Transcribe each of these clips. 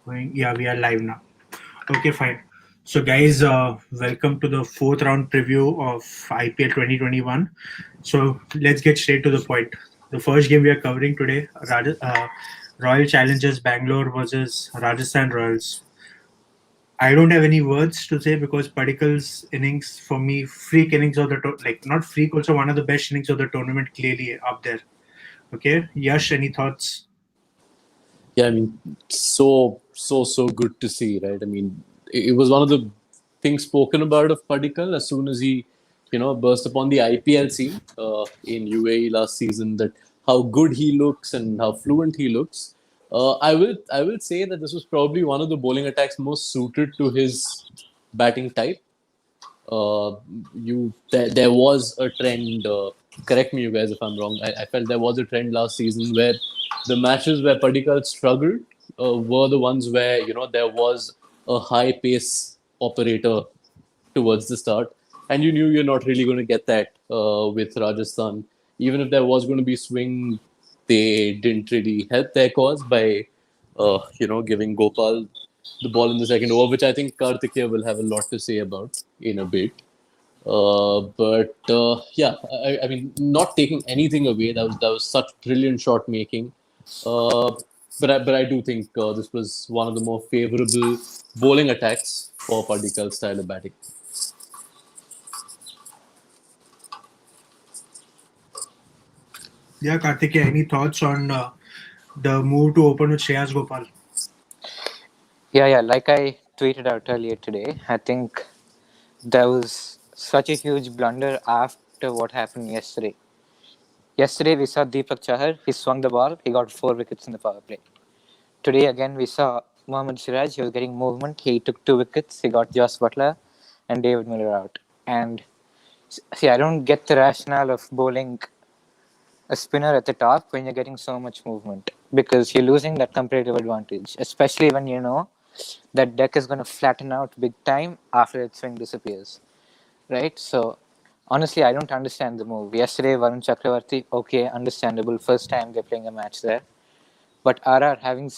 Going, yeah, we are live now. Okay, fine. So, guys, welcome to the fourth round preview of IPL 2021. So, let's get straight to the point. The first game we are covering today, Royal Challengers Bangalore versus Rajasthan Royals. I don't have any words to say because Padikkal's innings, for me, freak innings of the like not freak, also one of the best innings of the tournament, clearly up there. Okay, Yash, any thoughts? Yeah, I mean, so good to see, right? I mean, it was one of the things spoken about of Padikkal as soon as he, burst upon the IPL scene in UAE last season. That how good he looks and how fluent he looks. I will say that this was probably one of the bowling attacks most suited to his batting type. uh, there was a trend. Correct me, you guys, if I'm wrong. I felt there was a trend last season where the matches where Padikkal struggled were the ones where there was a high pace operator towards the start, and you knew you're not really going to get that with Rajasthan. Even if there was going to be swing, they didn't really help their cause by giving Gopal the ball in the second over, which I think Kartikeya will have a lot to say about in a bit. But yeah, I mean, not taking anything away, that was such brilliant shot making. Uh, but I do think this was one of the more favorable bowling attacks for Padikkal's style of batting. Yeah, Karthikeya, any thoughts on the move to open with Shreyas Gopal? Yeah. Like I tweeted out earlier today, I think there was such a huge blunder after what happened yesterday. Yesterday, we saw Deepak Chahar. He swung the ball. He got 4 wickets in the power play. Today, again, we saw Mohammad Siraj. He was getting movement. He took 2 wickets. He got Joss Butler and David Miller out. And see, I don't get the rationale of bowling a spinner at the top when you're getting so much movement because you're losing that competitive advantage, especially when you know that deck is going to flatten out big time after its swing disappears, right? So, honestly, I don't understand the move. Yesterday, Varun Chakravarti, okay, understandable. First time they're playing a match there. But RR, having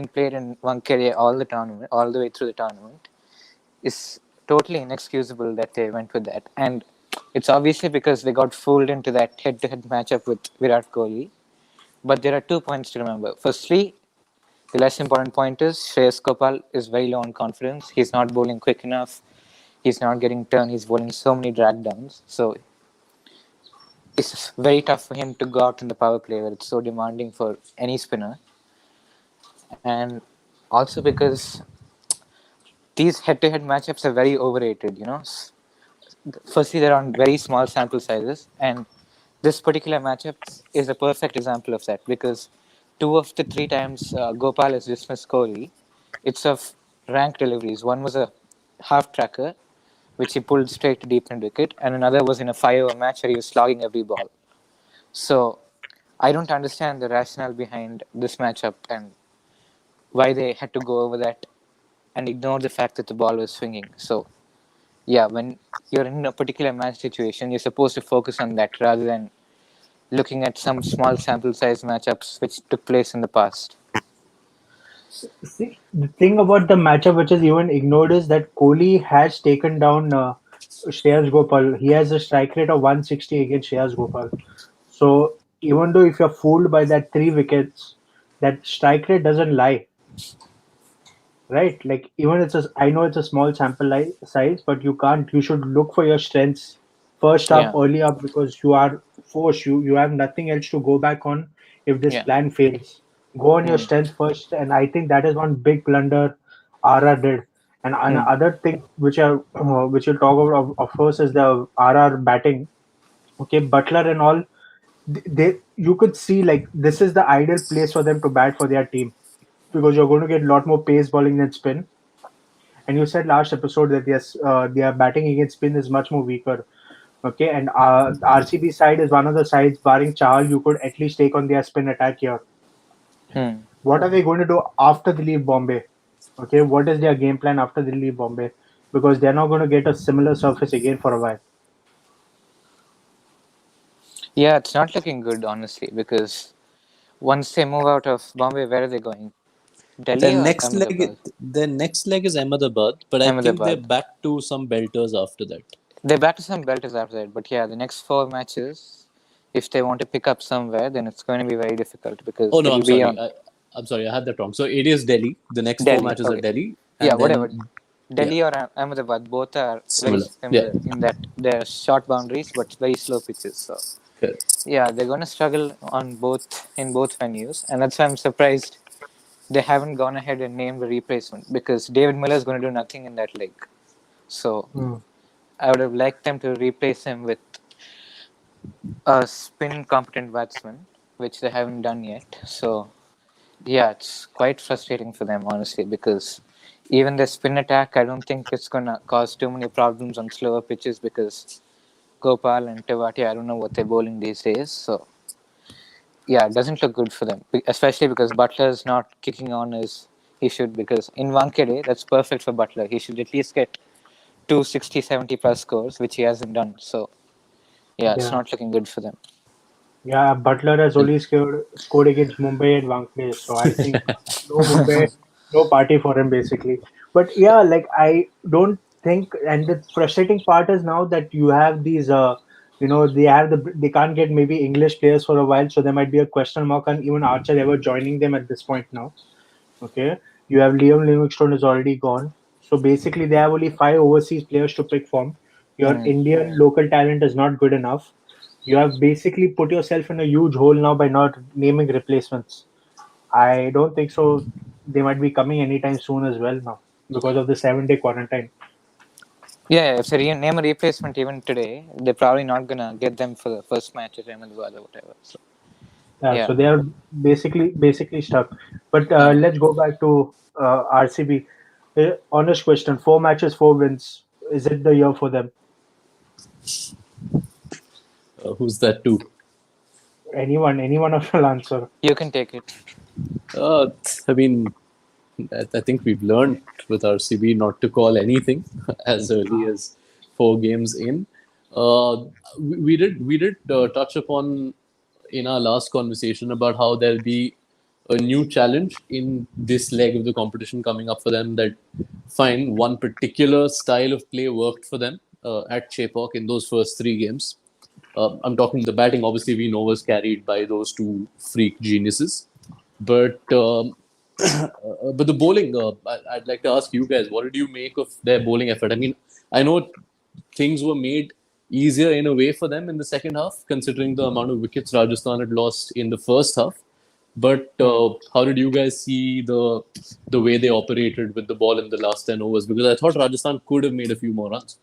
played in Wankhede all the way through the tournament, is totally inexcusable that they went with that. And it's obviously because they got fooled into that head-to-head matchup with Virat Kohli. But there are 2 points to remember. Firstly, the less important point is Shreyas Gopal is very low on confidence. He's not bowling quick enough. He's not getting turn. He's bowling so many drag downs. So it's very tough for him to go out in the power play where it's so demanding for any spinner. And also because these head-to-head matchups are very overrated. Firstly, they're on very small sample sizes, and this particular matchup is a perfect example of that because 2 of the 3 times Gopal has dismissed Kohli, it's of rank deliveries. One was a half tracker, which he pulled straight to deep end wicket, and another was in a 5 over match where he was slogging every ball. So I don't understand the rationale behind this matchup and why they had to go over that and ignore the fact that the ball was swinging. So yeah, when you're in a particular match situation, you're supposed to focus on that rather than looking at some small sample size matchups which took place in the past. See, the thing about the matchup which is even ignored is that Kohli has taken down Shreyas Gopal. He has a strike rate of 160 against Shreyas Gopal. So even though if you're fooled by that 3 wickets, that strike rate doesn't lie, right? Like even I know it's a small size, but you can't. You should look for your strengths first up, Yeah, early up, because you are forced. You have nothing else to go back on if this yeah. plan fails. Go on your Hmm. strength first, and I think that is one big blunder RR did. And Hmm. another thing which you'll talk about of course is the RR batting. Okay, Butler and all, they you could see like this is the ideal place for them to bat for their team because you're going to get a lot more pace bowling than spin. And you said last episode that yes, their batting against spin is much more weaker. Okay, and the RCB side is one of the sides, barring Chahal, you could at least take on their spin attack here. Hmm. What are they going to do after they leave Bombay? Okay, what is their game plan after they leave Bombay? Because they're not going to get a similar surface again for a while. Yeah, it's not looking good, honestly, because once they move out of Bombay, where are they going? Delhi or Ahmedabad? Their next leg is Ahmedabad, but I think they're Ahmedabad. back to some belters after that. They're back to some belters after that, but yeah, the next four matches, if they want to pick up somewhere, then it's going to be very difficult Oh because no, it'll I'm be sorry. on I'm sorry. I had that wrong. So it is Delhi. The next four Delhi. matches are Okay. Delhi, Yeah, and whatever. then yeah, Delhi or Ahmedabad, both are very similar. Yeah. similar in that they're short boundaries but very slow pitches. So Correct. yeah, they're going to struggle on both in both venues, and that's why I'm surprised they haven't gone ahead and named a replacement because David Miller is going to do nothing in that league. So Hmm. I would have liked them to replace him with a spin competent batsman, which they haven't done yet. So yeah, it's quite frustrating for them honestly because even the spin attack, I don't think it's gonna cause too many problems on slower pitches because Gopal and Tewati, I don't know what they're bowling these days. So yeah, it doesn't look good for them, especially because Butler's not kicking on as he should. Because in Wankhede, that's perfect for Butler. He should at least get 260, 70 plus scores, which he hasn't done. So yeah, it's Yeah. not looking good for them. Yeah, Butler has And only scored against Mumbai and Wankhede, so I think no Mumbai, no party for him basically. But yeah, like I don't think, and the frustrating part is now that you have these, they can't get maybe English players for a while, so there might be a question mark on even Archer ever joining them at this point now. Okay, you have Liam Livingstone is already gone, so basically they have only five overseas players to pick from. Your Mm. Indian local talent is not good enough. You have basically put yourself in a huge hole now by not naming replacements. I don't think so. They might be coming anytime soon as well now because of the 7-day quarantine. Yeah, if they name a replacement even today, they're probably not gonna get them for the first match at Ahmedabad or whatever. So Yeah, yeah, so they are basically stuck. But yeah. let's go back to RCB. Honest question: 4 matches, 4 wins. Is it the year for them? who's that too? Anyone of will answer. You can take it. Uh, I mean, I think we've learned with our CB not to call anything as early as 4 games in. Uh, we did touch upon in our last conversation about how there'll be a new challenge in this leg of the competition coming up for them. That fine, one particular style of play worked for them at Chepauk in those first 3 games. I'm talking the batting. Obviously, we know was carried by those two freak geniuses, but the bowling. I'd like to ask you guys, what did you make of their bowling effort? I mean, I know things were made easier in a way for them in the second half, considering the amount of wickets Rajasthan had lost in the first half. But Hmm. how did you guys see the way they operated with the ball in the last 10 overs? Because I thought Rajasthan could have made a few more runs.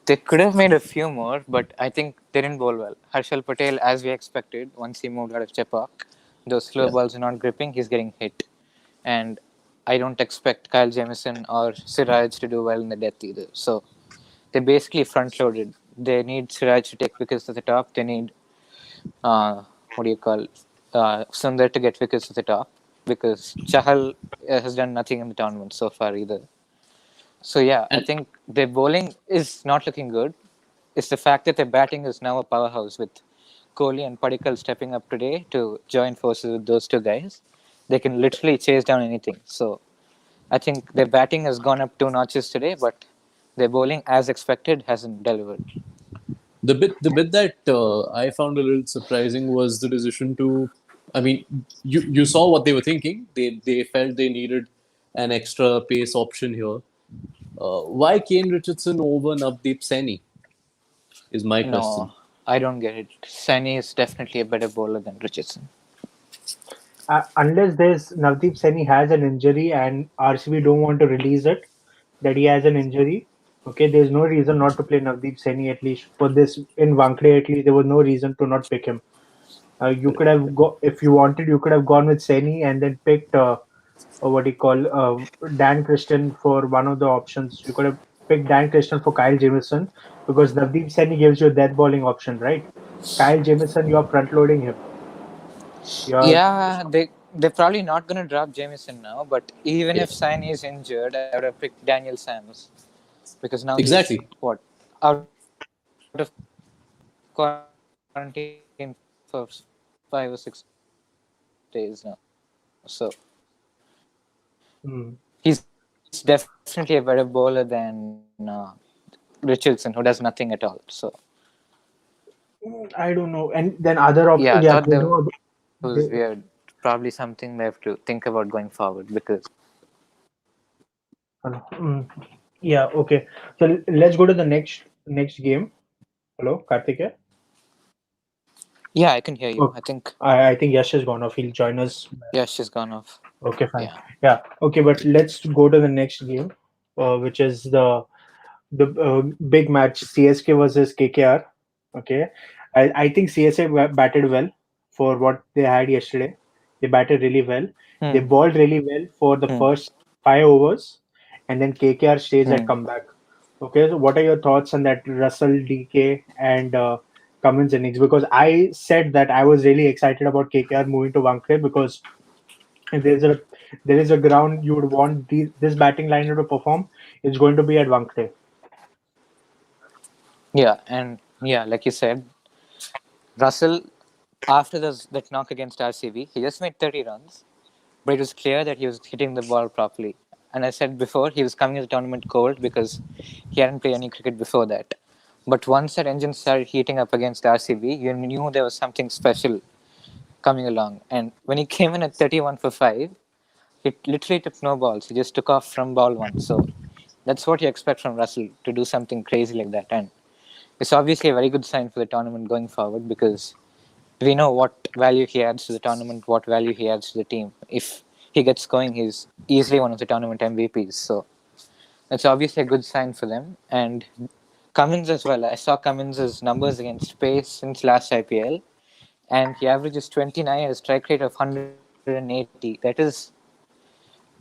They could have made a few more, but I think they didn't bowl well. Harshal Patel, as we expected, once he moved out of Chepauk, those slow Yeah. balls are not gripping, he's getting hit. And I don't expect Kyle Jamieson or Siraj to do well in the death either. So they basically front loaded. They need Siraj to take wickets at the top. They need, what do you call, Sundar to get wickets at the top because Chahal has done nothing in the tournament so far either. So yeah, I And think their bowling is not looking good. It's the fact that their batting is now a powerhouse with Kohli and Padikkal stepping up today to join forces with those two guys. They can literally chase down anything. So I think their batting has gone up 2 notches today, but their bowling, as expected, hasn't delivered. the bit that I found a little surprising was the decision to. I mean, you saw what they were thinking. They felt they needed an extra pace option here. Why Kane Richardson over Navdeep Saini is my No, question. I don't get it. Saini is definitely a better bowler than Richardson. Unless there's Navdeep Saini has an injury and RCB don't want to release it, that he has an injury. Okay, there's no reason not to play Navdeep Saini at least for this in Wankhede. At least there was no reason to not pick him. You could have if you wanted, you could have gone with Saini and then picked what do you call Dan Christian for one of the options. You could have picked Dan Christian for Kyle Jamieson because Navdeep Saini gives you a death bowling option, right? Kyle Jamieson, you're front loading him. You're Yeah, they're probably not going to drop Jamieson now, but even Yeah, if Saini is injured, I would have picked Daniel Sams because now he's exactly. what out of quarantine for 5 or 6 days now. So yeah, Hmm. He's definitely a better bowler than Richardson, who does nothing at all. So I don't know. And then other yeah, I yeah, thought they that know. was weird. Probably something they have to think about going forward because Hello. Yeah. Okay. So let's go to the next game. Hello, Karthik. yeah, I can hear you. Oh, I think I think Yash has gone off. He'll join us. yeah, she's gone off. Okay, fine. Yeah, Yeah. Okay, but let's go to the next game, which is the big match CSK versus KKR. Okay, I think CSK batted well for what they had yesterday. They batted really well. They hmm, bowled really well for the hmm, first 5 overs, and then KKR stays at hmm. comeback. Okay, so what are your thoughts on that Russell, DK, and Cummins innings? Because I said that I was really excited about KKR moving to Wankhede because if there is a ground you would want this batting liner to perform, it's going to be at Wankhede. Yeah, and yeah, like you said, Russell after that knock against RCB, he just made 30 runs, but it was clear that he was hitting the ball properly. And I said before, he was coming to the tournament cold because he hadn't played any cricket before that. But once that engine started heating up against RCB, you knew there was something special coming along. And when he came in at 31 for 5, it literally took no balls. He just took off from ball one. So that's what you expect from Russell to do something crazy like that. And it's obviously a very good sign for the tournament going forward because we know what value he adds to the tournament, what value he adds to the team. If he gets going, he's easily one of the tournament MVPs. So that's obviously a good sign for them. And Cummins as well. I saw Cummins' numbers against pace since last IPL, and he averages 29 at a strike rate of 180. That is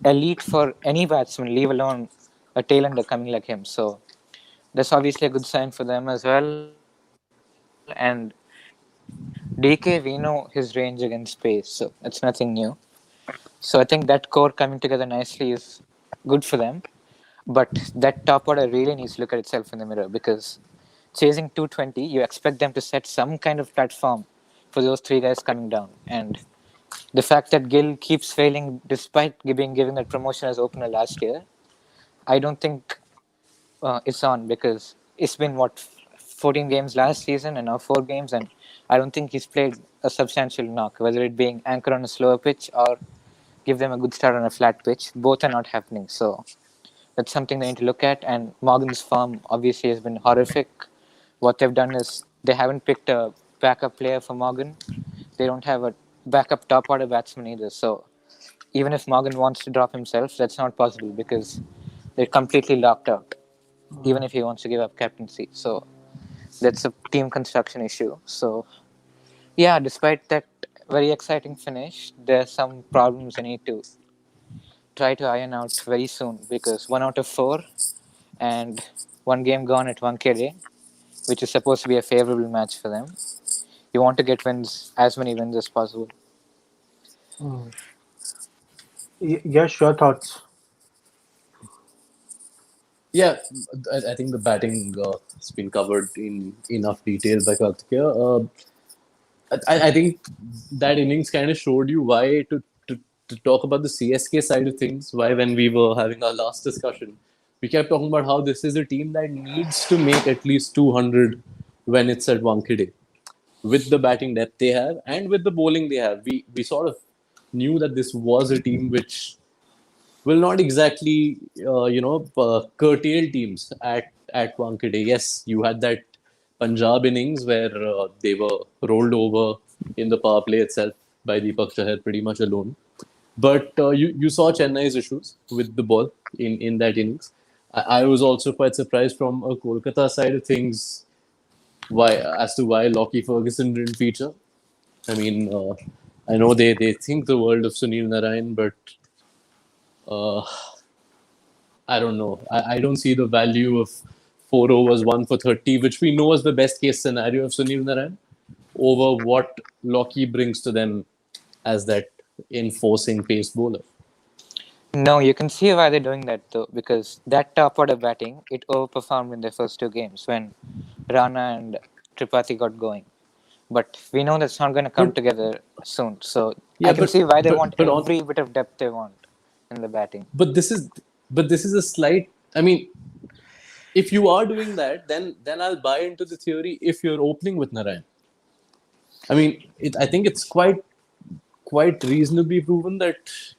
elite for any batsman, leave alone a tailender coming like him. So that's obviously a good sign for them as well. And DK, we know his range against pace, so that's nothing new. So I think that core coming together nicely is good for them. But that top order really needs to look at itself in the mirror because chasing 220, you expect them to set some kind of platform for those three guys coming down. And the fact that Gill keeps failing despite being given that promotion as opener last year, I don't think it's on because it's been what 14 games last season and now 4 games, and I don't think he's played a substantial knock, whether it being anchor on a slower pitch or give them a good start on a flat pitch. Both are not happening, so that's something they need to look at. And Morgan's form obviously has been horrific. What they've done is they haven't picked a backup player for Morgan. They don't have a backup top order batsman either. So even if Morgan wants to drop himself, that's not possible because they're completely locked out. Even if he wants to give up captaincy, so that's a team construction issue. So yeah, despite that very exciting finish, there's some problems they need to try to iron out very soon because 1 out of 4 and 1 game gone at Wankhede, which is supposed to be a favorable match for them. You want to get wins, as many wins as possible. Mm. Yes, your thoughts. Yeah, I think the batting has been covered in enough detail by Karthikeya. I think that innings kind of showed you why to talk about the CSK side of things. Why, when we were having our last discussion, we kept talking about how this is a team that needs to make at least 200 when it's at Wankhede. With the batting depth they have and with the bowling they have, we sort of knew that this was a team which will not exactly curtail teams at Wankhede. Yes, you had that Punjab innings where they were rolled over in the power play itself by Deepak Chahar pretty much alone. But you saw Chennai's issues with the ball in that innings. I was also quite surprised from a Kolkata side of things why as to why Lockie Ferguson didn't feature. I mean, I know they think the world of Sunil Narayan, but uh, I don't know. I don't see the value of 4 overs, 1 for 30, which we know is the best case scenario of Sunil Narayan, over what Lockie brings to them as that enforcing pace bowler. No, you can see why they're doing that though, because that top order batting it overperformed in their first 2 games when Rana and Tripathi got going. But we know that's not going to come But together soon. So yeah, I can see why they want but on every bit of depth they want. in the batting. But this is a slight. I mean, if you are doing that, then I'll buy into the theory. If you're opening with Narayan, I mean, I think it's quite reasonably proven that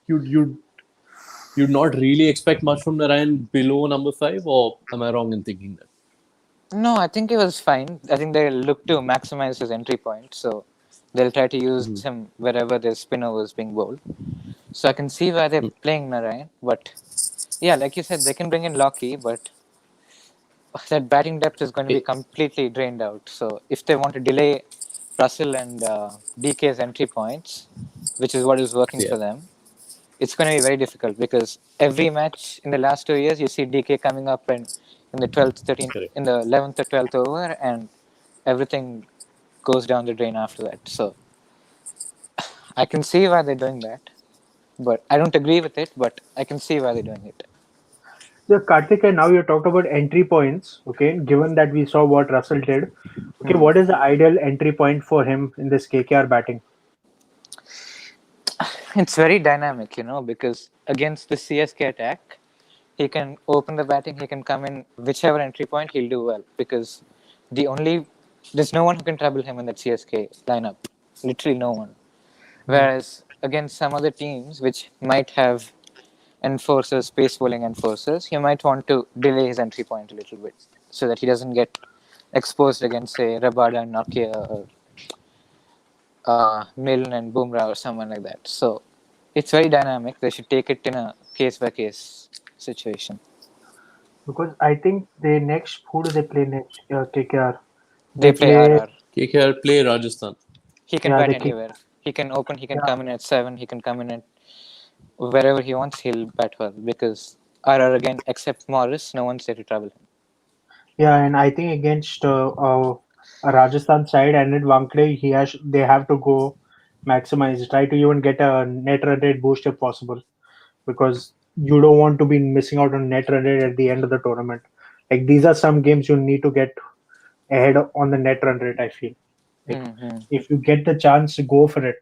you'd not really expect much from Narayan below number 5, or am I wrong in thinking that? No, I think he was fine. I think they look to maximize his entry point, so they'll try to use him wherever their spinner was being bowled. So I can see why they're playing Narayan, but yeah, like you said, they can bring in Lockie, but that batting depth is going to be It, completely drained out. So if they want to delay Russell and DK's entry points, which is what is working yeah, for them, it's going to be very difficult because every match in the last 2 years, you see DK coming up and in the 12th, 13th, correct. in the 11th or 12th over, and everything goes down the drain after that. So I can see why they're doing that, but I don't agree with it. But I can see why they're doing it. So Karthik, and now you talked about entry points. Okay, given that we saw what Russell did, okay, what is the ideal entry point for him in this KKR batting? It's very dynamic, because against the CSK attack, he can open the batting, he can come in whichever entry point, he'll do well because there's no one who can trouble him in that CSK lineup. Literally no one. Whereas against some other teams which might have enforcers, pace bowling enforcers, you might want to delay his entry point a little bit so that he doesn't get exposed against, say, Rabada and Nokia or Milne and Bumrah or someone like that. So it's very dynamic. They should take it in a case by case situation. Because I think they next, who do they play next? KKR. They They play play, RR. KKR play Rajasthan. He can yeah, bat they kick, anywhere. He can open. He can yeah, come in at 7. He can come in at wherever he wants. He'll bat well because RR again, except Morris, no one's there to trouble him. yeah, and I think against a Rajasthan side and at Wankhede, they have to go maximize, try to even get a net run rate boost if possible, because you don't want to be missing out on net run rate at the end of the tournament. Like these are some games you need to get ahead on the net run rate. I feel like Mm-hmm. if you get the chance to go for it,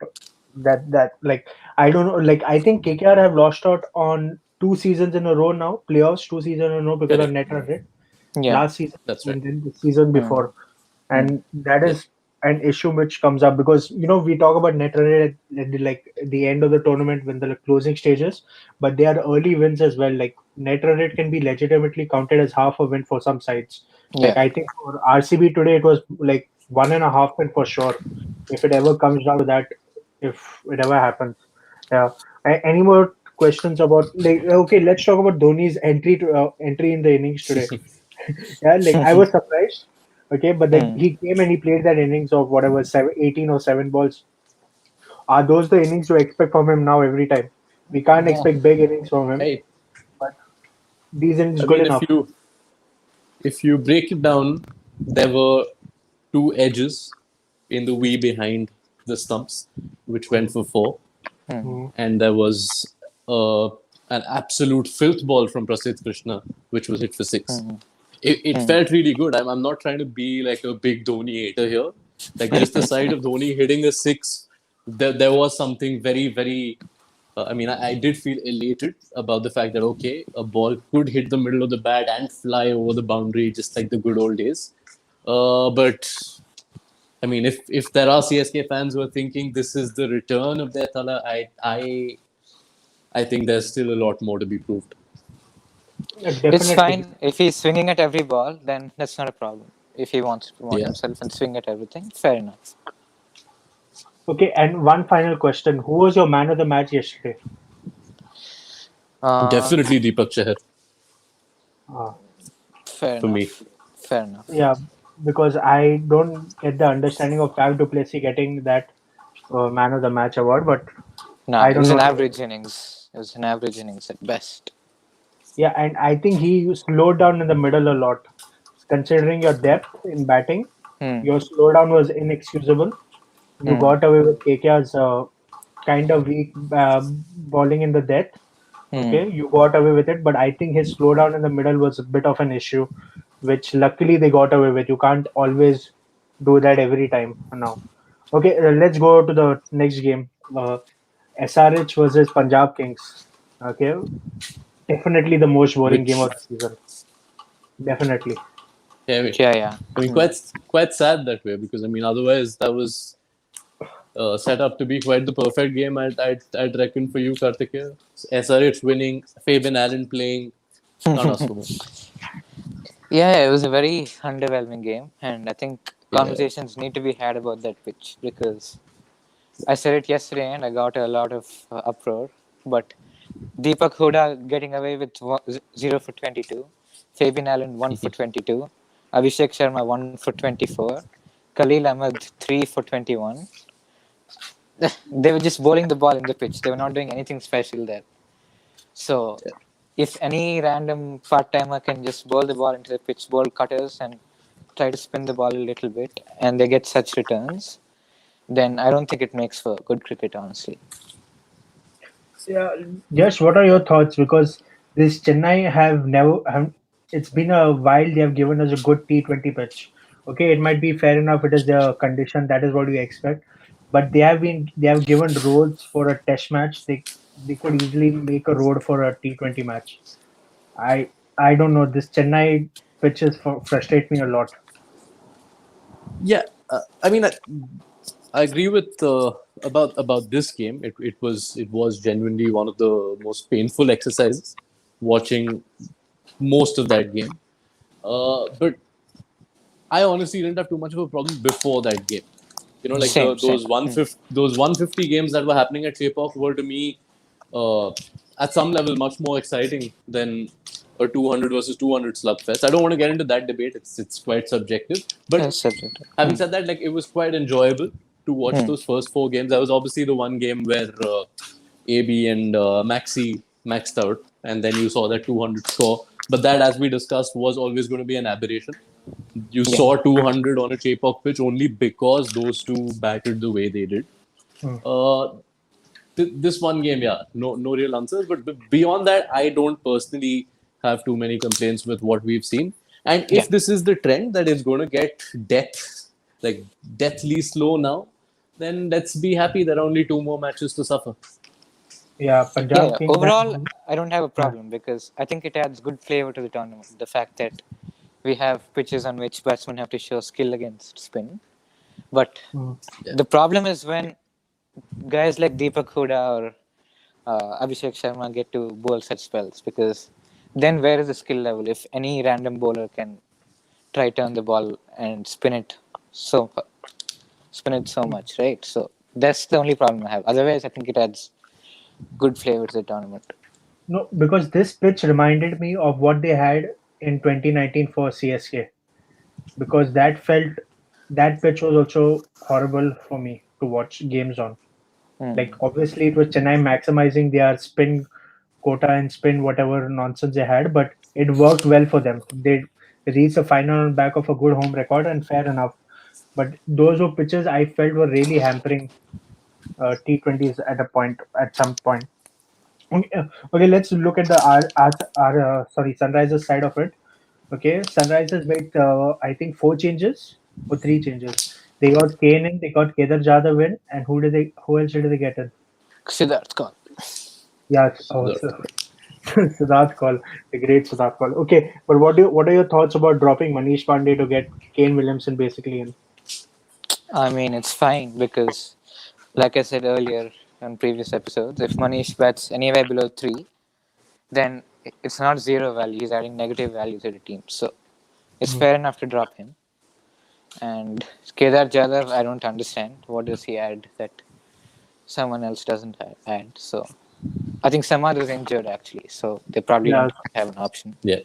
that like I don't know. Like I think KKR have lost out on 2 seasons in a row now, playoffs 2 seasons in a row because of Correct. net run rate. Yeah. Last season That's right. and then the season Mm. before, and that Yeah. is an issue which comes up because we talk about net run rate at the end of the tournament when the closing stages, but they are early wins as well. Like net run rate can be legitimately counted as half a win for some sides. Like Yeah. I think for RCB today it was like 1.5 win for sure. If it ever comes down to that, if it ever happens, yeah. Any more questions about like okay? Let's talk about Dhoni's entry in the innings today. Yeah, like I was surprised. Okay, but then Mm. he came and he played that innings of whatever 18 or 7 balls. Are those the innings you expect from him now every time? We can't Yeah. expect big innings from him, Hey, but these innings I good mean, enough. if you break it down, there were two edges in the V behind the stumps, which went for 4, Mm. Mm. and there was uh, an absolute filth ball from Prasidh Krishna, which was hit for 6. Mm. It Mm. felt really good. I'm not trying to be like a big Dhoni hater here. Like just the sight of Dhoni hitting a 6, there was something very, very. I mean, I did feel elated about the fact that okay, a ball could hit the middle of the bat and fly over the boundary just like the good old days. But I mean, if there are CSK fans who are thinking this is the return of their Thala, I think there's still a lot more to be proved. It's Definitely. fine if he's swinging at every ball, then that's not a problem. If he wants to promote Yeah, himself and swing at everything, fair enough. Okay, and one final question: who was your man of the match yesterday? Uh, definitely Deepak Chahar Uh, Fair for me. enough. Fair enough. yeah, because I don't get the understanding of Fab Duplessis getting that man of the match award, but Nah, I it don't was know. an average innings. It was an average innings at best. Yeah, and I think he slowed down in the middle a lot. Considering your depth in batting, Hmm. your slowdown was inexcusable. You Hmm. got away with KKR's kind of weak bowling in the death. Hmm. Okay, you got away with it, but I think his slowdown in the middle was a bit of an issue, which luckily they got away with. You can't always do that every time now. Okay, let's go to the next game. SRH versus Punjab Kings. Okay, definitely the most boring game which of the season. Definitely. yeah, Yeah, yeah. quite sad that way because I mean otherwise that was set up to be quite the perfect game. I'd reckon for you, Kartikeya. SRH winning, Fabian Allen playing. Can't ask for more. Yeah, it was a very underwhelming game, and I think Yeah. conversations need to be had about that pitch because I said it yesterday and I got a lot of uproar. But Deepak Huda getting away with 0 for 22, Fabian Allen 1 for 22, Abhishek Sharma 1 for 24, Khalil Ahmed 3 for 21. They were just bowling the ball in the pitch. They were not doing anything special there. So, if any random part timer can just bowl the ball into the pitch, bowl cutters, and try to spin the ball a little bit, and they get such returns, then I don't think it makes for good cricket, honestly. Yeah, Yash, what are your thoughts? Because this Chennai have never have, it's been a while they have given us a good T20 pitch. Okay, it might be fair enough, it is their condition, that is what we expect. But they have given roads for a test match. They could easily make a road for a T20 match. I don't know. This Chennai pitches frustrate me a lot. Yeah, I mean, I agree with about this game. It was genuinely one of the most painful exercises watching most of that game. But I honestly didn't have too much of a problem before that game. You know, like Same, same. those 150 games that were happening at Chepauk were to me uh, at some level much more exciting than a 200 versus 200 slugfest. I don't want to get into that debate. It's quite subjective. But Yes, subject. having said that, like it was quite enjoyable to watch Hmm. those first four games. That was obviously the one game where AB and Maxi maxed out, and then you saw that 200 score. But that, as we discussed, was always going to be an aberration. You Yeah. saw 200 on a Chepauk pitch only because those two batted the way they did. Hmm. Uh, this one game, yeah, no real answers. But beyond that, I don't personally have too many complaints with what we've seen. And Yeah. if this is the trend that is going to get like deathly slow now, then let's be happy there are only two more matches to suffer. Yeah, Yeah, Punjab yeah. Kings Overall, have, I don't have a yeah. problem because I think it adds good flavor to the tournament. The fact that we have pitches on which batsmen have to show skill against spin. But Hmm. Yeah. the problem is when guys like Deepak Huda or Abhishek Sharma get to bowl such spells because then where is the skill level? If any random bowler can try turn the ball and so spin it so much, right? So that's the only problem I have. Otherwise, I think it adds good flavor to the tournament. No, because this pitch reminded me of what they had in 2019 for CSK. Because that pitch was also horrible for me to watch games on. Like Hmm. obviously it was Chennai maximizing their spin quota and spin whatever nonsense they had, but it worked well for them. They reached the final on back of a good home record, and fair enough. But those were pitches I felt were really hampering T20s at some point. Okay, let's look at the Sunrisers side of it. Okay, Sunrisers made I think four changes or three changes. They got Kane in, they got Kedar Jadhav in, and who else did they get in? Siddharth Kaul. Yeah, Siddharth Kaul, the great Siddharth Kaul. Okay, but what are your thoughts about dropping Manish Pandey to get Kane Williamson basically in? I mean, it's fine because, like I said earlier on previous episodes, if Manish bats anywhere below 3, then it's not zero value. He's adding negative value to the team. So it's Hmm. fair enough to drop him. And Kedar Jadhav, I don't understand. What does he add that someone else doesn't add? So I think Samad is injured actually. So they probably Yeah, don't have an option. Yeah,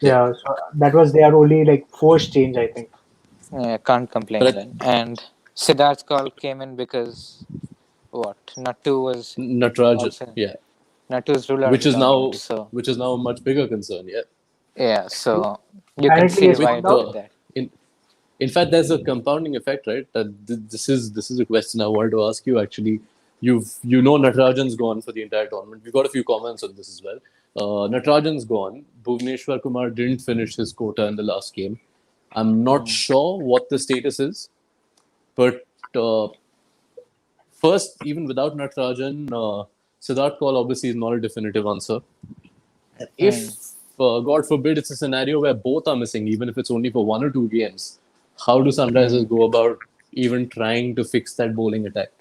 yeah. yeah. So that was their only like forced change, I think. Can't complain But then. And Siddharth Kaul came in because what? Nattu was Natarajan, also. yeah, Nattu is ruled out of which the is tournament. now So which is now a much bigger concern. Yeah, yeah, so you can Apparently, see he's why found they out. did that. in in fact, there's a compounding effect, right? This is a question I wanted to ask you. Actually, Natarajan's gone for the entire tournament. We've got a few comments on this as well. Natarajan's gone. Bhuvneshwar Kumar didn't finish his quota in the last game. I'm not Hmm. sure what the status is, but first, even without Natarajan, Siddharth Kaul obviously is not a definitive answer. And if, God forbid, it's a scenario where both are missing, even if it's only for 1 or 2 games, how do Sunrisers go about even trying to fix that bowling attack?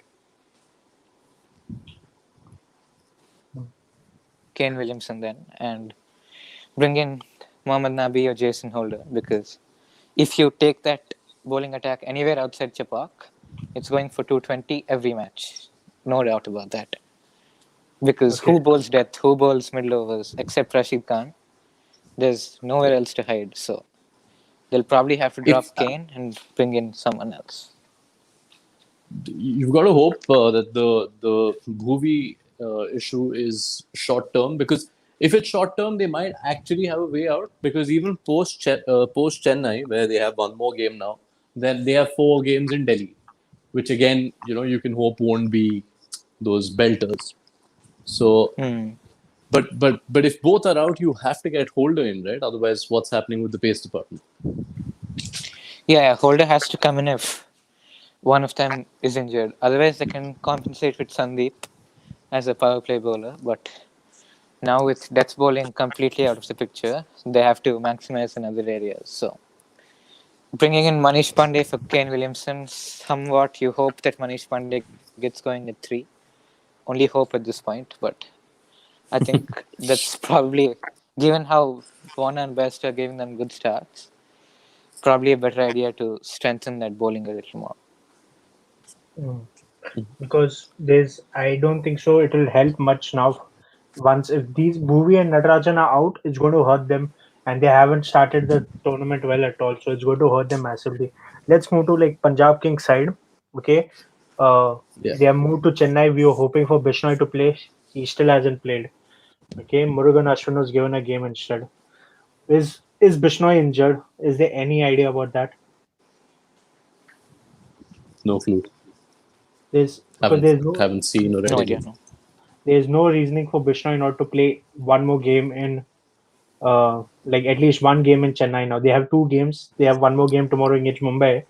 Kane Williamson then, and bring in Mohammad Nabi or Jason Holder, because if you take that bowling attack anywhere outside Chepauk, it's going for 220 every match. No doubt about that. Because Okay. who bowls death, who bowls middle overs, except Rashid Khan? There's nowhere else to hide. So they'll probably have to If drop Kane and bring in someone else. You've got to hope that the Bhuvi issue is short term, because if it's short term, they might actually have a way out. Because even post Chennai, where they have one more game now, then they have 4 games in Delhi, which again, you can hope won't be those belters. So, but if both are out, you have to get Holder in, right? Otherwise, what's happening with the pace department? Yeah, Holder has to come in if one of them is injured. Otherwise, they can compensate with Sandeep as a power play bowler. But now with death bowling completely out of the picture, they have to maximize in other areas. So bringing in Manish Pandey for Kane Williamson, somewhat you hope that Manish Pandey gets going at 3. Only hope at this point, but I think that's probably, given how Warner and Best are giving them good starts, probably a better idea to strengthen that bowling a little more. Because I don't think so it will help much now. Once if these Bhuvi and Natarajan are out, it's going to hurt them, and they haven't started the tournament well at all, so it's going to hurt them massively. Let's move to like Punjab Kings side. Okay, Yeah. they have moved to Chennai. We were hoping for Bishnoi to play. He still hasn't played. Okay, Murugan Ashwin was given a game instead. Is Bishnoi injured? Is there any idea about that? No clue. There's because Haven't haven't seen or read No idea, anything. no. there's no reasoning for Bishnoi not to play one more game in like at least one game in Chennai now. They have 2 games. They have one more game tomorrow against Mumbai.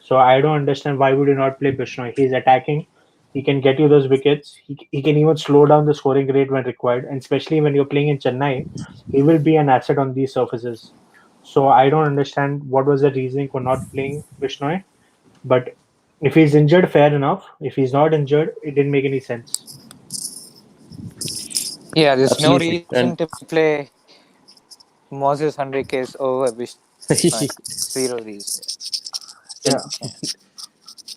So I don't understand why would you not play Bishnoi. He's attacking. He can get you those wickets. He can even slow down the scoring rate when required. And especially when you're playing in Chennai, he will be an asset on these surfaces. So I don't understand what was the reasoning for not playing Bishnoi. But if he's injured, fair enough. If he's not injured, it didn't make any sense. Yeah, there's no Absolutely. reason And to play Moses Henriquez over Bishnoi. Zero reason. Yeah.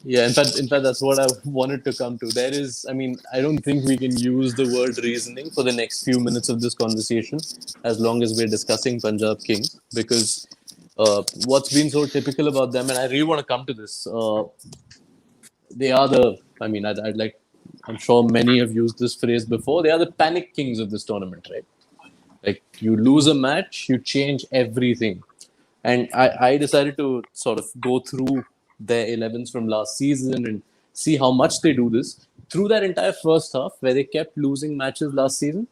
yeah, in fact, that's what I wanted to come to. There is, I mean, I don't think we can use the word reasoning for the next few minutes of this conversation, as long as we're discussing Punjab Kings, because what's been so typical about them, and I really want to come to this. They are the, I mean, I'd like, I'm sure many have used this phrase before. They are the panic kings of this tournament, right? Like you lose a match, you change everything. And I decided to sort of go through their 11s from last season and see how much they do this. Through that entire first half, where they kept losing matches last season,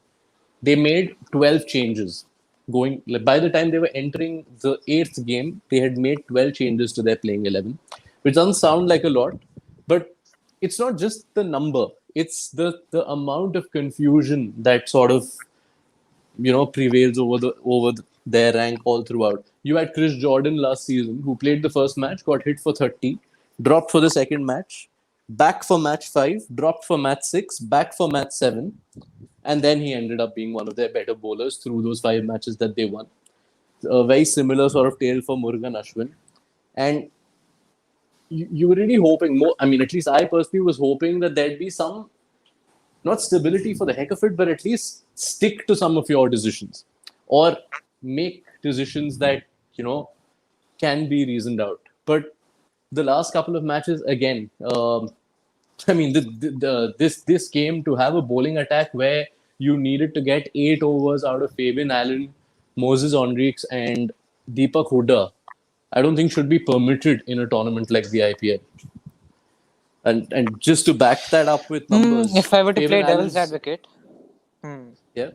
they made 12 changes. Going like, by the time they were entering the 8th game, they had made 12 changes to their playing 11, which doesn't sound like a lot, but it's not just the number; it's the amount of confusion that sort of prevails their rank all throughout. You had Chris Jordan last season, who played the first match, got hit for 30, dropped for the second match, back for match 5, dropped for match 6, back for match 7, and then he ended up being one of their better bowlers through those 5 matches that they won. A very similar sort of tale for Murugan Ashwin. And you were really hoping more. I mean, at least I personally was hoping that there'd be some, not stability for the heck of it, but at least stick to some of your decisions or make decisions that, can be reasoned out. But the last couple of matches, again, I mean, this game, to have a bowling attack where you needed to get 8 overs out of Fabian Allen, Moses Henriques, and Deepak Hooda, I don't think should be permitted in a tournament like the IPL. And just to back that up with numbers, If I were to Fabian play devil's Allen's, advocate, yeah,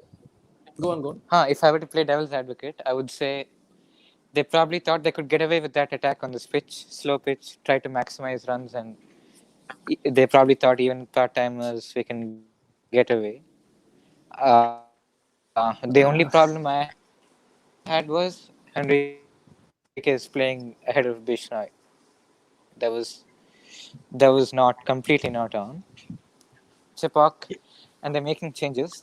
go on. if I were to play devil's advocate, I would say they probably thought they could get away with that attack on this pitch, slow pitch, try to maximize runs, and they probably thought even part timers we can get away with this. getaway. The only problem I had was Enrique is playing ahead of Bishnoi. That was that was not completely not on. Chepak, and they're making changes.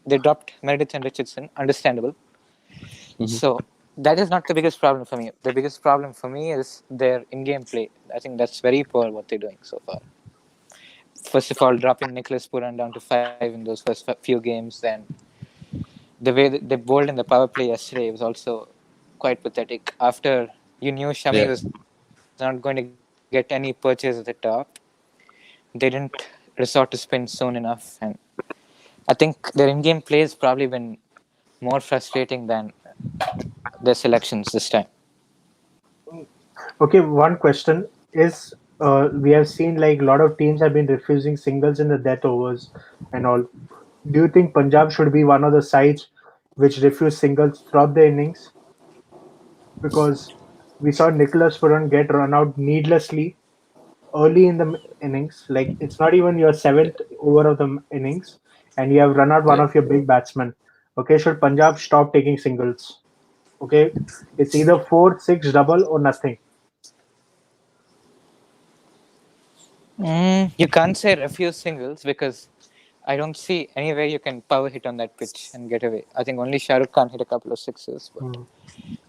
They dropped Meredith and Richardson, understandable. Mhm. So that is not the biggest problem for me. The biggest problem for me is their in-game play. I think that's very poor what they're doing so far. First of all, dropping Nicholas Puran down to 5 in those first few games, then the way that they bowled in the power play yesterday was also quite pathetic. After you knew Shami Yeah. was not going to get any purchase at the top, they didn't resort to spin soon enough, and I think their in-game play has probably been more frustrating than their selections this time. Okay, one question is we have seen like a lot of teams have been refusing singles in the death overs and all. Do you think Punjab should be one of the sides which refuse singles throughout the innings? Because we saw Nicholas Puran get run out needlessly early in the innings. Like it's not even your seventh over of the innings, and you have run out one Yeah. of your big batsmen. Okay, should Punjab stop taking singles? Okay, it's either four, six, double, or nothing. You can't say refuse singles because I don't see any way you can power hit on that pitch and get away. I think only Shah Rukh Khan hit a couple of sixes, but Hmm.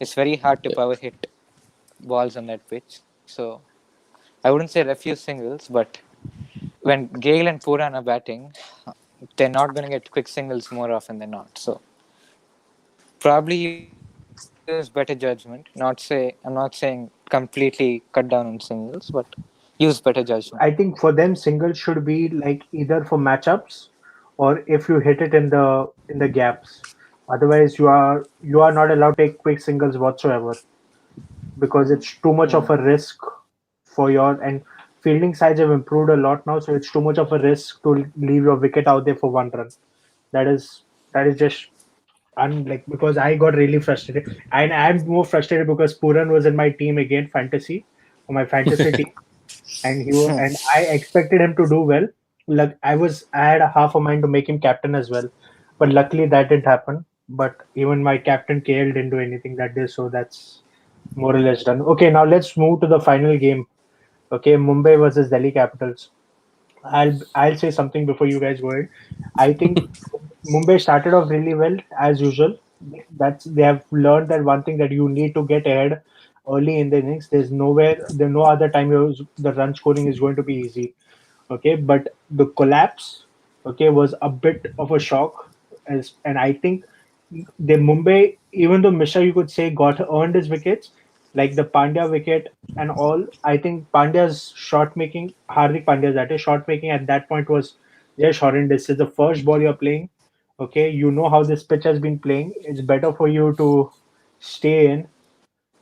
it's very hard to Yeah. power hit balls on that pitch. So I wouldn't say refuse singles, but when Gale and Puran are batting, they're not going to get quick singles more often than not. So probably use better judgment. I'm not saying completely cut down on singles, but use better judgment. I think for them singles should be like either for matchups or if you hit it in the gaps. Otherwise, you are not allowed to take quick singles whatsoever because it's too much of a risk for your and fielding sides have improved a lot now, so it's too much of a risk to leave your wicket out there for one run. That is that is just like because I got really frustrated and I'm more frustrated because Puran was in my team again fantasy for my fantasy team and and I expected him to do well. Like I had a half a mind to make him captain as well, but luckily that didn't happen. But even my captain KL didn't do anything that day, so that's more or less done. Okay, now let's move to the final game. Okay, Mumbai versus Delhi Capitals. I'll say something before you guys go ahead. I think Mumbai started off really well as usual. That's they have learned that one thing that you need to get ahead early in the innings. There's no other time the run scoring is going to be easy. Okay, but the collapse, okay, was a bit of a shock, and I think the Mumbai, even though Mishra, you could say, got earned his wickets, like the Pandya wicket and all. I think Pandya's shot making, Hardik Pandya's that is shot making at that point was just horrendous. It's the first ball you're playing. Okay, you know how this pitch has been playing. It's better for you to stay in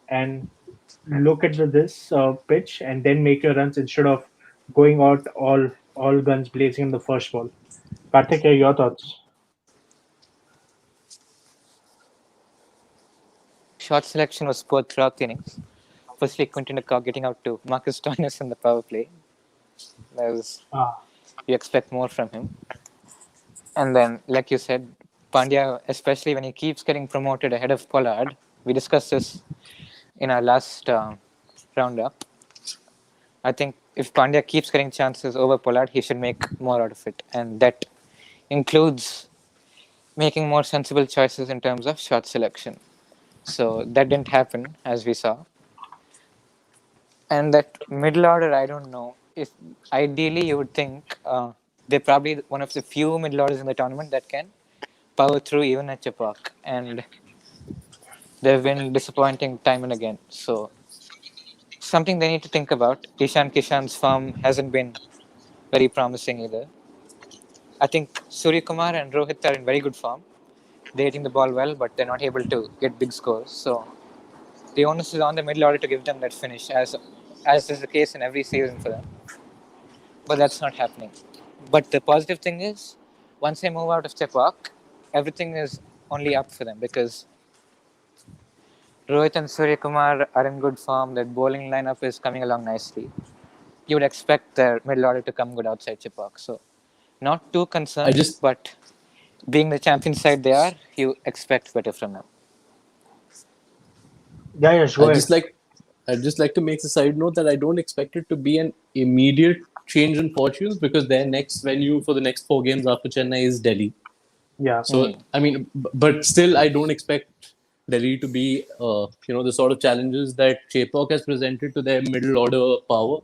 and look at this pitch and then make your runs instead of going out all guns blazing in the first ball. Karthik, your thoughts? Shot selection was poor throughout the innings. Firstly, Quinton de Kock getting out to Marcus Stoinis in the power play. That was Ah, you expect more from him. And then, like you said, Pandya, especially when he keeps getting promoted ahead of Pollard, we discussed this in our last roundup. I think if Pandya keeps getting chances over Pollard, he should make more out of it. And that includes making more sensible choices in terms of shot selection. So that didn't happen, as we saw. And that middle order, I don't know. If ideally you would think they're probably one of the few middle orders in the tournament that can power through even at Chepak, and they've been disappointing time and again. So something they need to think about. Ishan Kishan's form hasn't been very promising either. I think Surya Kumar and Rohit are in very good form. They're hitting the ball well, but they're not able to get big scores. So the onus is on the middle order to give them that finish, as is the case in every season for them. But that's not happening. But the positive thing is, once they move out of Chepak, everything is only up for them because Rohit and Surya Kumar are in good form. Their bowling lineup is coming along nicely. You would expect their middle order to come good outside Chepak. So Not too I concerned, just but being the champion side they are, you expect better from them. Yeah, yes, I go ahead. just like I'd just like to make a side note that I don't expect it to be an immediate change in fortunes because their next venue for the next 4 games after Chennai is Delhi. Yeah. So I mean, but still, I don't expect Delhi to be, the sort of challenges that Chepauk has presented to their middle order power.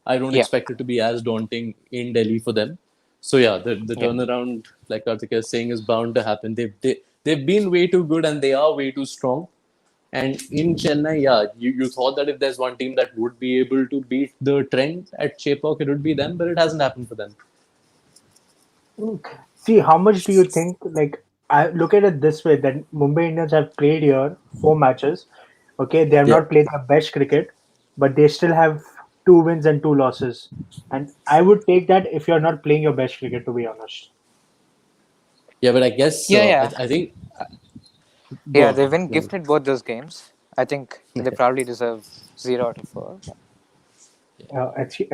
I don't Yeah, expect it to be as daunting in Delhi for them. So yeah, the yeah, turnaround, like Karthik is saying, is bound to happen. They've been way too good and they are way too strong. And in Chennai, yeah, you thought that if there's one team that would be able to beat the trend at Chepauk, it would be them, but it hasn't happened for them. Mm. See, how much do you think? Like, I look at it this way: that Mumbai Indians have played here 4 matches. Okay, they have Yeah, not played their best cricket, but they still have 2 wins and 2 losses. And I would take that if you're not playing your best cricket, to be honest. yeah, but I guess yeah, yeah, I think go yeah. on. They've been Go on. gifted both those games. I think they probably deserve 0 out of 4.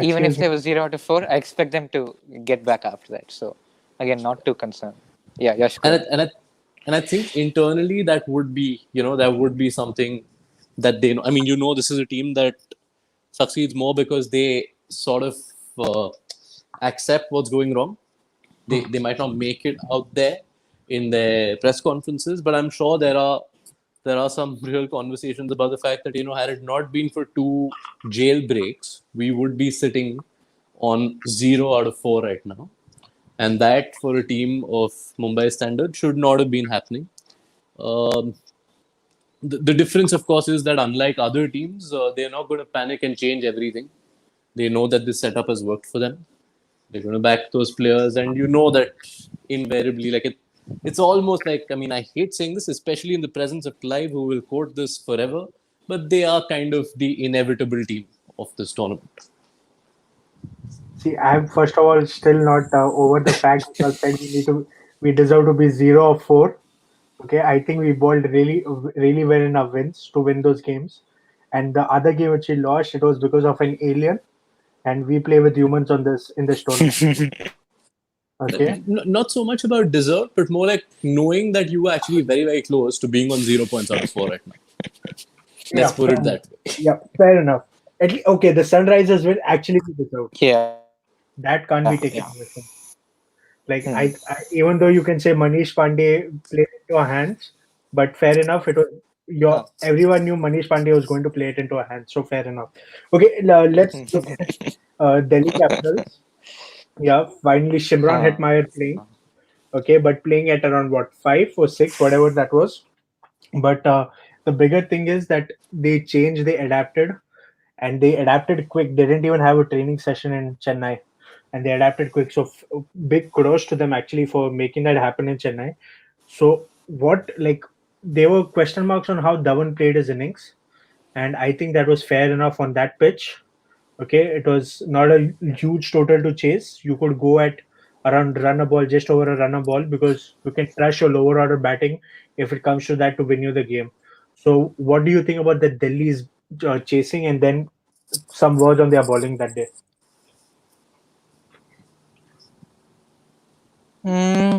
Even Excuse if me. they were 0 out of 4, I expect them to get back after that. So again, not too concerned. Yeah, Yash, go and I, ahead. and I, and I think internally that would be that would be something that they know. I mean, this is a team that succeeds more because they sort of uh, accept what's going wrong. They might not make it out there in their press conferences, but I'm sure there are some real conversations about the fact that had it not been for 2 jail breaks, we would be sitting on 0 out of 4 right now, and that for a team of Mumbai standard should not have been happening. Um, the difference, of course, is that unlike other teams, they're not going to panic and change everything. They know that this setup has worked for them. They're going to back those players, and that invariably, it's almost like, I mean, I hate saying this, especially in the presence of Clive, who will quote this forever, but they are kind of the inevitable team of this tournament. See, I'm first of all still not over the fact that you said we deserve to be 0 of 4. Okay, I think we bowled really well in our wins to win those games. And the other game which we lost, it was because of an alien, and we play with humans on this in this tournament. Okay, Not so much about deserve, but more like knowing that you were actually very, very close to being on 0 points out of 4 right now. yeah, Let's put it that way. yeah, fair enough. Okay, the Sunrisers win actually we deserved. Yeah, That can't be yeah. taken away from. Like Hmm. even though you can say Manish Pandey played into our hands, but fair enough. It was Huh. your everyone knew Manish Pandey was going to play it into our hands, so fair enough. Okay, let's look at Delhi Capitals. Yeah, finally Shimron Huh. Hetmeyer playing. Okay, but playing at around what 5 or 6, whatever that was. But the bigger thing is that they changed, they adapted, and they adapted quick. They didn't even have a training session in Chennai, and they adapted quick. So big kudos to them actually for making that happen in Chennai. So what like there were question marks on how Dhawan played his innings, and I think that was fair enough on that pitch. Okay, it was not a huge total to chase. You could go at around run a ball, just over a run a ball, because you can trust your lower order batting if it comes to that to win you the game. So, what do you think about the Delhi's chasing and then some words on their bowling that day? Hmm.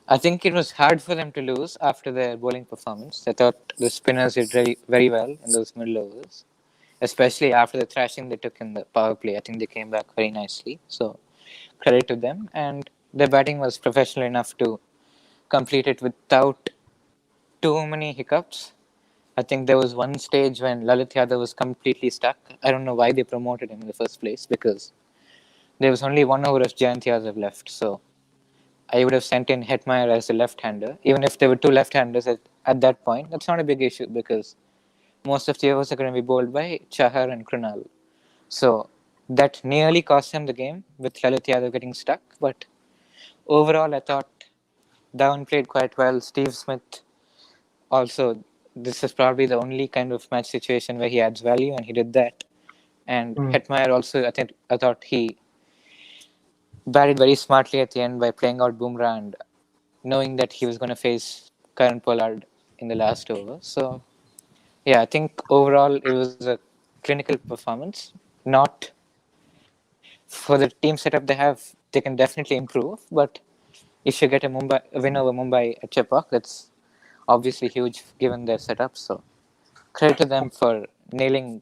I think it was hard for them to lose after their bowling performance. I thought the spinners did very well in those middle overs, especially after the thrashing they took in the power play. I think they came back very nicely. So credit to them. And their batting was professional enough to complete it without too many hiccups. I think there was one stage when Lalit Yadav was completely stuck. I don't know why they promoted him in the first place because there was only 1 over of Jayant Yadav left. So I would have sent in Hetmeyer as a left-hander. Even if there were two left-handers at that point, that's not a big issue because most of the overs are going to be bowled by Chahar and Krunal. So that nearly cost him the game with Lalit Yadav getting stuck. But overall, I thought Dhawan played quite well. Steve Smith also, this is probably the only kind of match situation where he adds value, and he did that. And Hmm. Hetmeyer also, I thought he batted very smartly at the end by playing out Bumrah and knowing that he was going to face Karan Pollard in the last over. So, yeah, I think overall it was a clinical performance. Not for the team setup they have, they can definitely improve. But if you get a win over Mumbai at Chepauk, that's obviously huge given their setup. So credit to them for nailing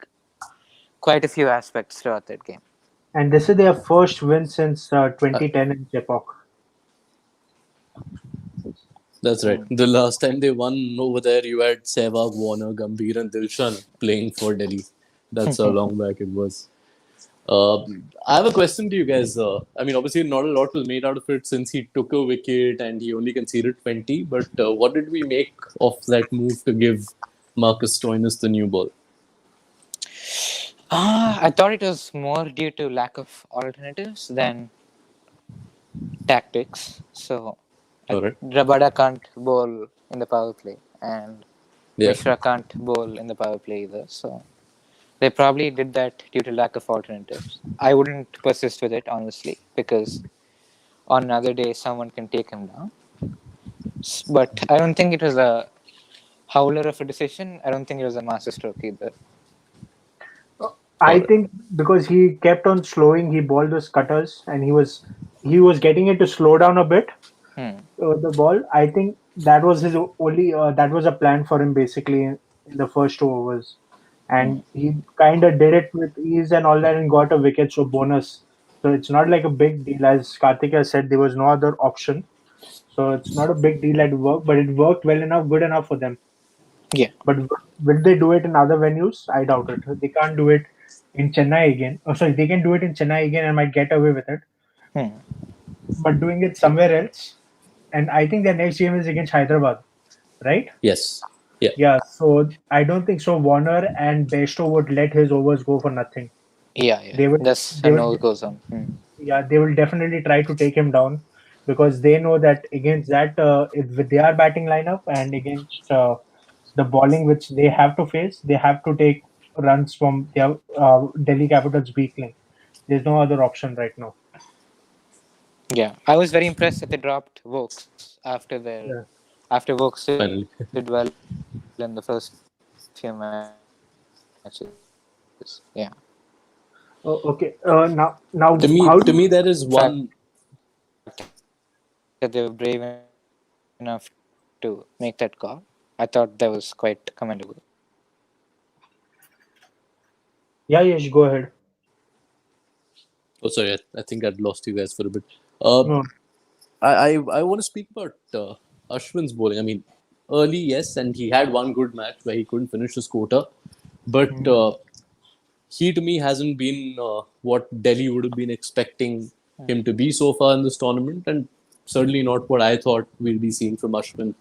quite a few aspects throughout that game. And this is their first win since 2010 in Chepauk. That's right. The last time they won over there, you had Sehwag, Warner, Gambhir, and Dilshan playing for Delhi. That's how long back it was. I have a question to you guys. I mean, obviously, not a lot was made out of it since he took a wicket and he only conceded 20. But what did we make of that move to give Marcus Stoinis the new ball? I thought it was more due to lack of alternatives than tactics. So All right. Rabada can't bowl in the power play, and Yeah. Mishra can't bowl in the power play either. So they probably did that due to lack of alternatives. I wouldn't persist with it, honestly, because on another day someone can take him down. But I don't think it was a howler of a decision. I don't think it was a masterstroke either. I Alright. think because he kept on slowing, he balled those cutters, and he was getting it to slow down a bit. The ball. I think that was his only. That was a plan for him basically in the first 2 overs, and he kind of did it with ease and all that, and got a wicket. So bonus. So it's not like a big deal, as Karthik has said. There was no other option, so it's not a big deal at work, but it worked well enough, good enough for them. Yeah. But will they do it in other venues? I doubt it. They can't do it in Chennai again. Oh, sorry, they can do it in Chennai again and might get away with it. Hmm. But doing it somewhere else, and I think their next game is against Hyderabad, right? Yes. Yeah. Yeah. So I don't think so. Warner and Bairstow would let his overs go for nothing. Yeah. They will. That's They a will. no goes on. Yeah, they will definitely try to take him down because they know that against that, with their batting lineup and against the bowling which they have to face, they have to take runs from their Delhi Capitals weakling. There's no other option right now. Yeah, I was very impressed that they dropped Vokes Yeah. after Vokes did Finally. well in the first few matches. Yeah, Oh, okay. Now, To me, how to do me, there is the fact one. that they were brave enough to make that call, I thought that was quite commendable. Yeah, yes, go ahead. Oh, sorry. I think I'd lost you guys for a bit. Uh, No. I want to speak about Ashwin's bowling. I mean, early, yes, and he had one good match where he couldn't finish his quota, but he to me hasn't been what Delhi would have been expecting him to be so far in this tournament, and certainly not what I thought we'd be seeing from Ashwin.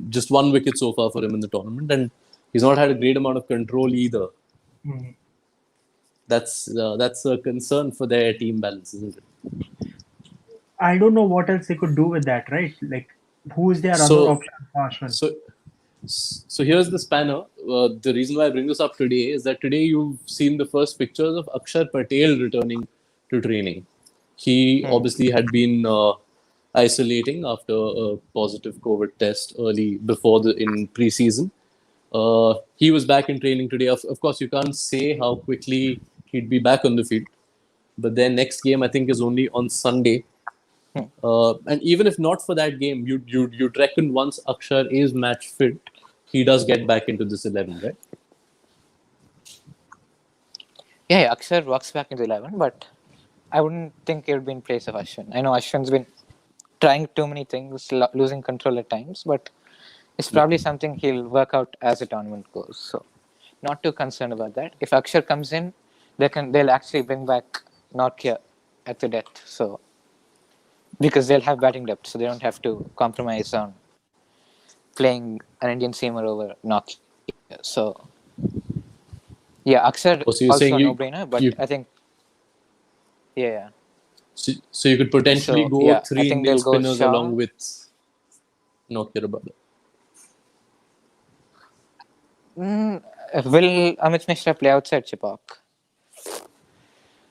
Just one wicket so far for him in the tournament, and he's not had a great amount of control either. Mhm. That's a concern for their team balance, isn't it? I don't know what else they could do with that, right? Like, who is their other So, option for Ashwin? so here's the spanner. The reason why I bring this up today is that today you've seen the first pictures of Akshar Patel returning to training. He obviously had been isolating after a positive COVID test early before in preseason. He was back in training today. Of course, you can't say how quickly he'd be back on the field, but their next game I think is only on Sunday. And even if not for that game, you'd reckon once Akshar is match fit, he does get back into this 11, right? Yeah, Akshar walks back into 11, but I wouldn't think it would be in place of Ashwin. I know Ashwin's been trying too many things, losing control at times, but it's probably something he'll work out as the tournament goes. So, not too concerned about that. If Akshar comes in, they'll actually bring back Nokia at the depth. So, because they'll have batting depth, so they don't have to compromise on playing an Indian seamer over Nokia. So, yeah, Akshar Oh, so you're also saying a no-brainer, but you I think, yeah. so you could potentially So, go yeah, I three think Indian they'll go spinners along Shaw. with Nokia Rabada. Will Amit Mishra play outside Chepauk?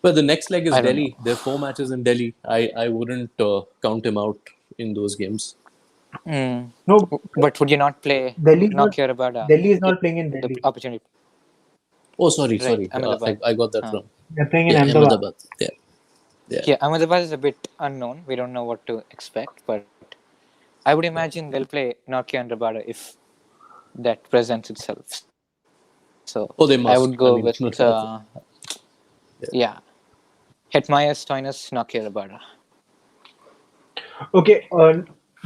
But the next leg is I don't know. Delhi. There are 4 matches in Delhi. I wouldn't count him out in those games. No, But would you not play Delhi is not. Nokia Rabada? Delhi is not playing in The Delhi. opportunity. Oh, sorry. Right, I Ahmedabad. got that wrong. They're playing in Yeah, Ahmedabad. Ahmedabad. Yeah. Yeah, Ahmedabad is a bit unknown. We don't know what to expect, but I would imagine they'll play Nokia and Rabada if that presents itself. So I would go Oh, they with must. I mean, no doubt. yeah, Hetmeyer's Toinus Nokia Rabada. Okay,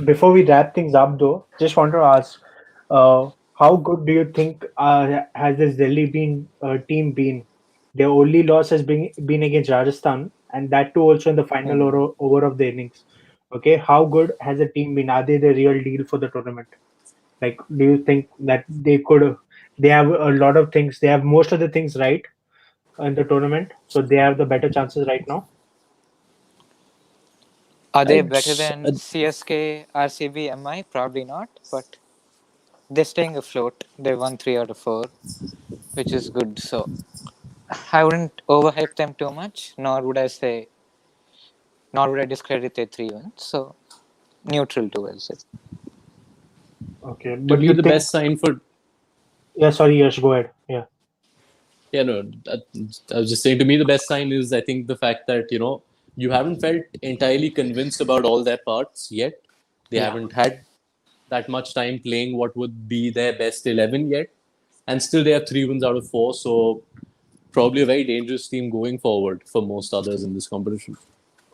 before we wrap things up, though, just want to ask, how good do you think has this Delhi team been? Their only loss has been against Rajasthan, and that too also in the final over of the innings. Okay, how good has the team been? Are they the real deal for the tournament? Like, do you think that they could? They have a lot of things. They have most of the things right in the tournament, so they have the better chances right now. Are they I'd, better s- than CSK, RCB, MI? Probably not, but they're staying afloat. They won 3 out of 4, which is good. So I wouldn't overhype them too much, nor would I discredit their 3 wins. So neutral towards it. Okay, to but me, you the think? best sign for Yeah, sorry, Yash, go ahead. Yeah. yeah, no, I was just saying. To me, the best sign is I think the fact that you haven't felt entirely convinced about all their parts yet. They Yeah. haven't had that much time playing what would be their best 11 yet, and still they have 3 wins out of 4. So probably a very dangerous team going forward for most others in this competition.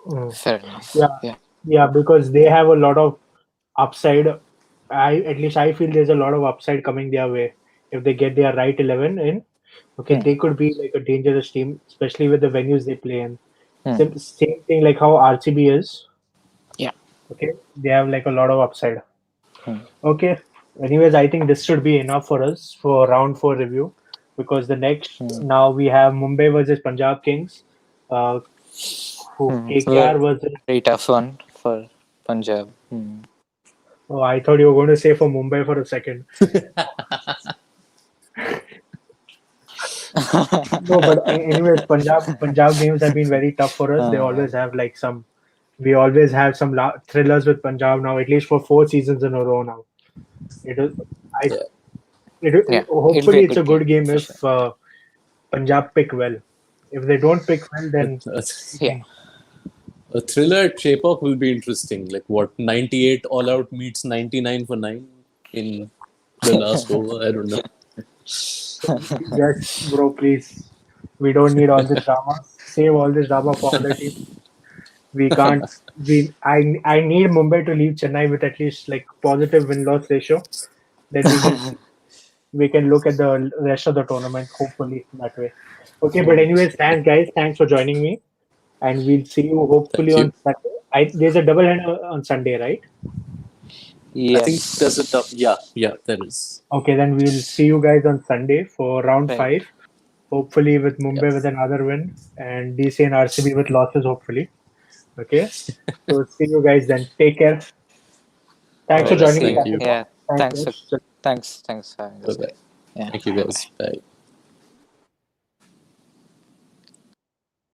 Mm. Fair enough. Yeah, Yeah. yeah, because they have a lot of upside. At least I feel there's a lot of upside coming their way if they get their right 11 in. Okay, Hmm. they could be like a dangerous team, especially with the venues they play in. Hmm. Same thing like how RCB is. Yeah. Okay, they have like a lot of upside. Hmm. Okay, anyways, I think this should be enough for us for round four review because the next Hmm. now we have Mumbai versus Punjab Kings. Uh, who KKR Very versus. tough one for Punjab. Hmm. Oh, I thought you were going to say for Mumbai for a second. No, but anyways, Punjab games have been very tough for us. They always have like some. We always have some thrillers with Punjab now, at least for 4 seasons in a row now. It is. I. Yeah, Yeah, it'll be Hopefully a it's a good game good game for sure. if Punjab pick well. If they don't pick well, a, then a, Yeah. a thriller at Chepauk will be interesting. Like what 98 all out meets 99 for 9 in the last over. I don't know. yes, bro, please. We don't need all this drama. Save all this drama for other teams. We can't. I need Mumbai to leave Chennai with at least like positive win loss ratio. Then we can look at the rest of the tournament. Hopefully that way. Okay, but anyways, thanks guys. Thanks for joining me, and we'll see you hopefully Thank on you. Sunday. There's a double header on Sunday, right? I think there's a Yes. yeah, there is. Okay, then we'll see you guys on Sunday for round Right. five. Hopefully with Yeah. Mumbai with another win and DC and RCB with losses. Hopefully. Okay. So see you guys then. Take care. Thanks All for Right. right. joining See me, you. Thank you. Kapil. Yeah. Thanks, Thanks for Yash. thanks for having Bye us, bye. guys. Yeah. Thank you Bye bye. guys. Bye.